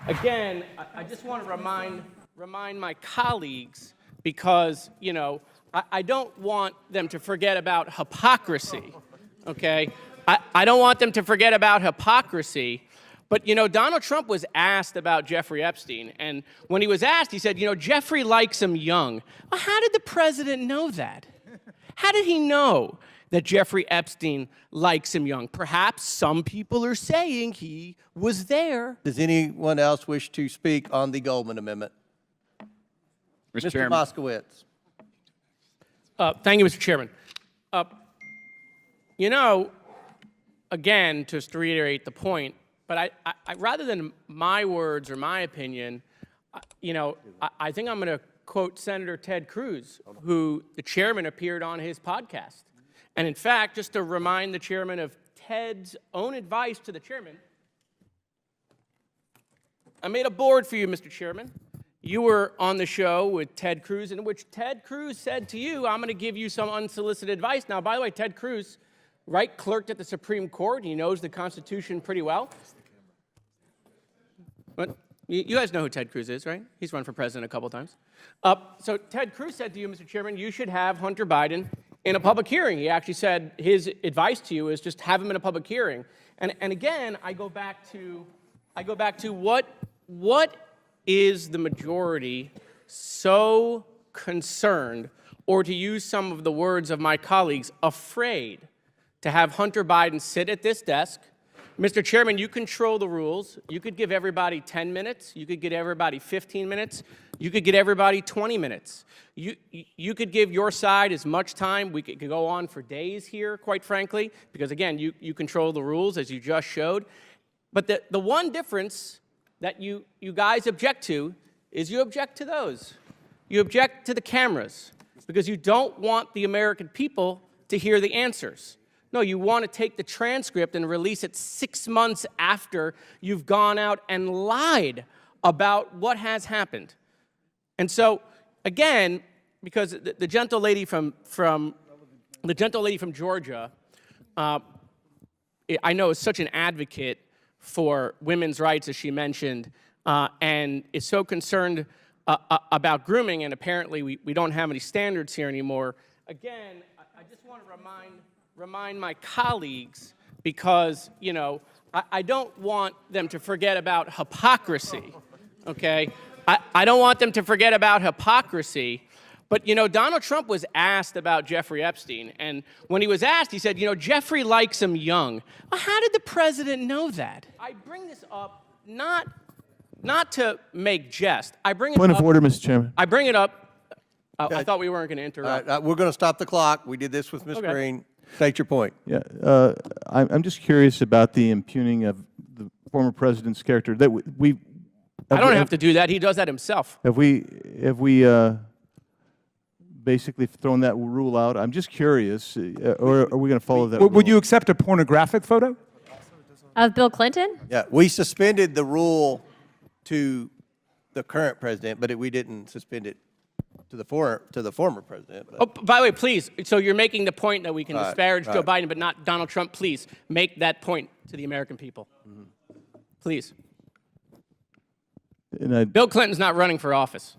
Again, I just want to remind my colleagues, because, you know, I don't want them to forget about hypocrisy, okay? I don't want them to forget about hypocrisy. But, you know, Donald Trump was asked about Jeffrey Epstein, and when he was asked, he said, you know, Jeffrey likes him young. Well, how did the president know that? How did he know that Jeffrey Epstein likes him young? Perhaps some people are saying he was there. Does anyone else wish to speak on the Goldman Amendment? Mr. Chairman. Moskowitz. Thank you, Mr. Chairman. You know, again, just to reiterate the point, but I rather than my words or my opinion, you know, I think I'm going to quote Senator Ted Cruz, who the chairman appeared on his podcast. And in fact, just to remind the chairman of Ted's own advice to the chairman, I made a board for you, Mr. Chairman. You were on the show with Ted Cruz, in which Ted Cruz said to you, I'm going to give you some unsolicited advice. Now, by the way, Ted Cruz, right, clerked at the Supreme Court. He knows the Constitution pretty well. But you guys know who Ted Cruz is, right? He's run for president a couple times. So Ted Cruz said to you, Mr. Chairman, you should have Hunter Biden in a public hearing. He actually said his advice to you is just have him in a public hearing. And again, I go back to what is the majority so concerned, or to use some of the words of my colleagues, afraid to have Hunter Biden sit at this desk? Mr. Chairman, you control the rules. You could give everybody 10 minutes. You could give everybody 15 minutes. You could give everybody 20 minutes. You could give your side as much time. We could go on for days here, quite frankly, because, again, you control the rules, as you just showed. But the one difference that you guys object to is you object to those. You object to the cameras because you don't want the American people to hear the answers. No, you want to take the transcript and release it 6 months after you've gone out and lied about what has happened. And so, again, because the gentle lady from Georgia, I know is such an advocate for women's rights, as she mentioned, and is so concerned about grooming, and apparently we don't have any standards here anymore. Again, I just want to remind my colleagues, because, you know, I don't want them to forget about hypocrisy, okay? I don't want them to forget about hypocrisy. But, you know, Donald Trump was asked about Jeffrey Epstein, and when he was asked, he said, you know, Jeffrey likes him young. Well, how did the president know that? I bring this up not to make jest. I bring it Point up, of order, Mr. Chairman. I bring it up. I thought we weren't going to interrupt. We're going to stop the clock. We did this with Ms. Okay. Green. State your point. Yeah, I'm just curious about the impugning of the former president's character. That I don't have to do that. He does that himself. Have we basically thrown that rule out? I'm just curious, or are we going to follow that rule? Would you accept a pornographic photo? Of Bill Clinton? Yeah, we suspended the rule to the current president, but we didn't suspend it to the former president. But. Oh, by the way, please, so you're making the point that we can disparage Joe right. Biden, but not Donald Trump. Please make that point to the American people. Please. And Bill Clinton's not running for office.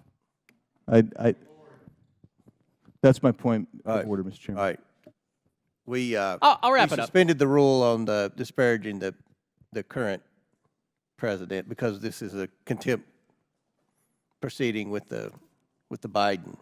that's my point All of right. order, Mr. Chairman. All right. I'll wrap it up. suspended the rule on the disparaging the current president because this is a contempt proceeding with the Biden.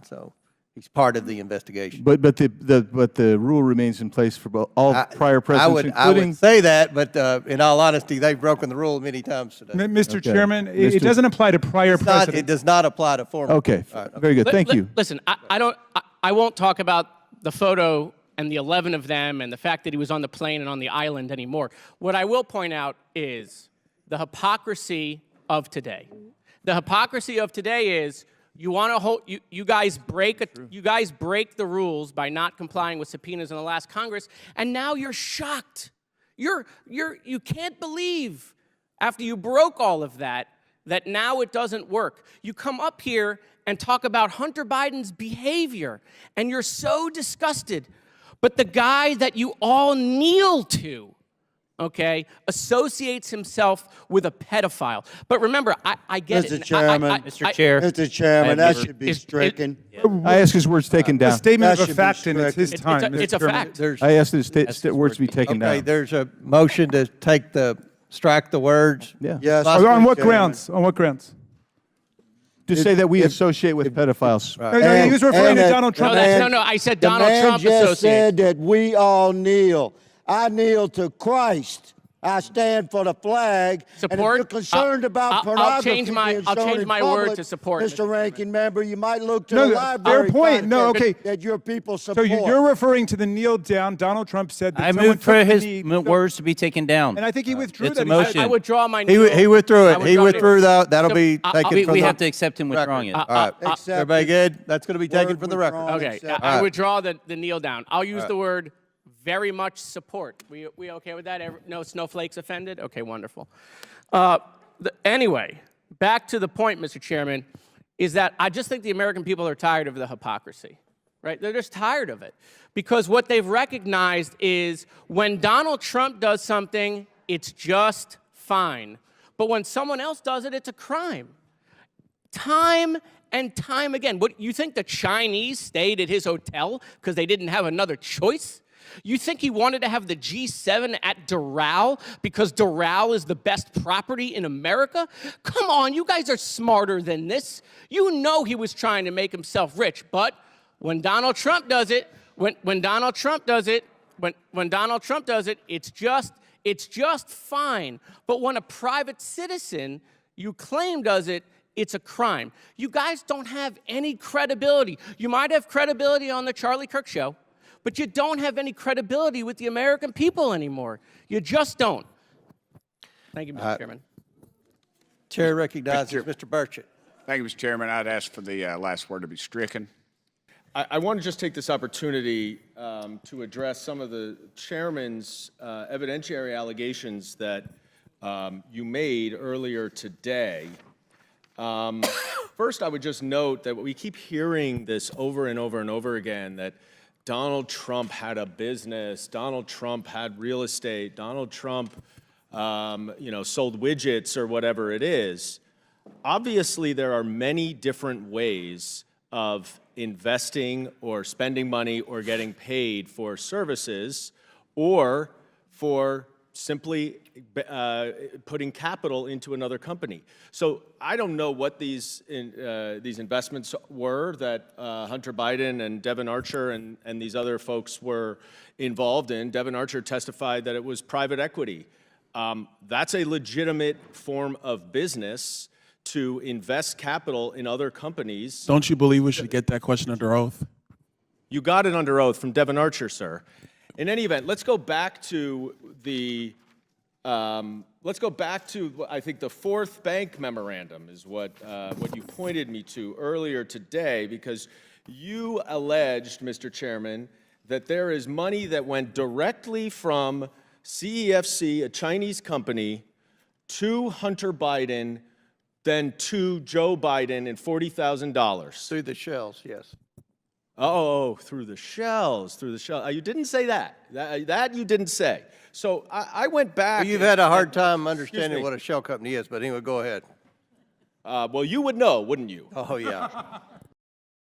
So he's part of the investigation. But the rule remains in place for all prior presidents, I including. would say that, but in all honesty, they've broken the rule many times today. Mr. Okay. Chairman, it doesn't apply to prior presidents. It does not apply to former. Okay, All right, very good. Thank you. Listen, I won't talk about the photo and the 11 of them and the fact that he was on the plane and on the island anymore. What I will point out is the hypocrisy of today. The hypocrisy of today is you want to hold you guys break the rules by not complying with subpoenas in the last Congress, and now you're shocked. You can't believe after you broke all of that now it doesn't work. You come up here and talk about Hunter Biden's behavior, and you're so disgusted. But the guy that you all kneel to okay, associates himself with a pedophile. But remember, I get it. Mr. Chairman, Mr. Chair. Mr. Chairman, that should be is- stricken. I ask his words taken A down. statement That of a should be fact, and it's his stricken. time. It's a Mr. Chairman. fact. There's, I asked his words to be taken okay, down. there's a motion to strike the words. Yeah. Yes. On what Mr. grounds? On what grounds? To say that we associate with pedophiles. No, no, he was referring to and Donald the Trump. No, no, I said the Donald man Trump just associates. said that we all kneel. I kneel to Christ. I stand for the flag. And if Support? you're concerned about I'll pornography change my- being I'll shown change in my word public, to support, Mr. Mr. Ranking Member, you might look to No, the no, library fair point. No, content okay. that your people support. So you're referring to the kneel down. Donald Trump said that I someone moved for took the his knee. words to be taken down. And I think he withdrew It's a that. motion. I withdraw my. He withdrew I it. He withdrew that. That'll So, be taken we from we the have to accept him withdrawing it. All right. Accept Everybody it. good? That's going to be taken Word from the record. withdrawn. Okay, Accept I it. withdraw the kneel down. I'll use the word very much support. We okay with that? No snowflakes offended? Okay, wonderful. Anyway, back to the point, Mr. Chairman, is that I just think the American people are tired of the hypocrisy, right? They're just tired of it. Because what they've recognized is when Donald Trump does something, it's just fine. But when someone else does it, it's a crime. Time and time again. What, you think the Chinese stayed at his hotel because they didn't have another choice? You think he wanted to have the G7 at Doral because Doral is the best property in America? Come on, you guys are smarter than this. You know he was trying to make himself rich, but when Donald Trump does it, when Donald Trump does it, when Donald Trump does it, it's just fine. But when a private citizen you claim does it, it's a crime. You guys don't have any credibility. You might have credibility on the Charlie Kirk show, but you don't have any credibility with the American people anymore. You just don't. Thank you, Mr. Chairman. Chair recognizes Mr. Burchett. Thank you, Mr. Chairman. I'd ask for the last word to be stricken. I want to just take this opportunity to address some of the chairman's evidentiary allegations that you made earlier today. First, I would just note that we keep hearing this over and over and over again, that Donald Trump had a business, Donald Trump had real estate, Donald Trump sold widgets or whatever it is. Obviously, there are many different ways of investing or spending money or getting paid for services or for simply putting capital into another company. So I don't know what these investments were that Hunter Biden and Devon Archer and these other folks were involved in. Devon Archer testified that it was private equity. That's a legitimate form of business to invest capital in other companies. Don't you believe we should get that question under oath? You got it under oath from Devon Archer, sir. In any event, let's go back to I think the fourth bank memorandum is what you pointed me to earlier today, because you alleged, Mr. Chairman, that there is money that went directly from CEFC, a Chinese company, to Hunter Biden, then to Joe Biden in $40,000. Through the shells, yes. Oh, through the shells. You didn't say that. That you didn't say. So I went back. Well, you've had a hard time understanding what a shell company is, but anyway, go ahead. Well, you would know, wouldn't you? Oh, yeah.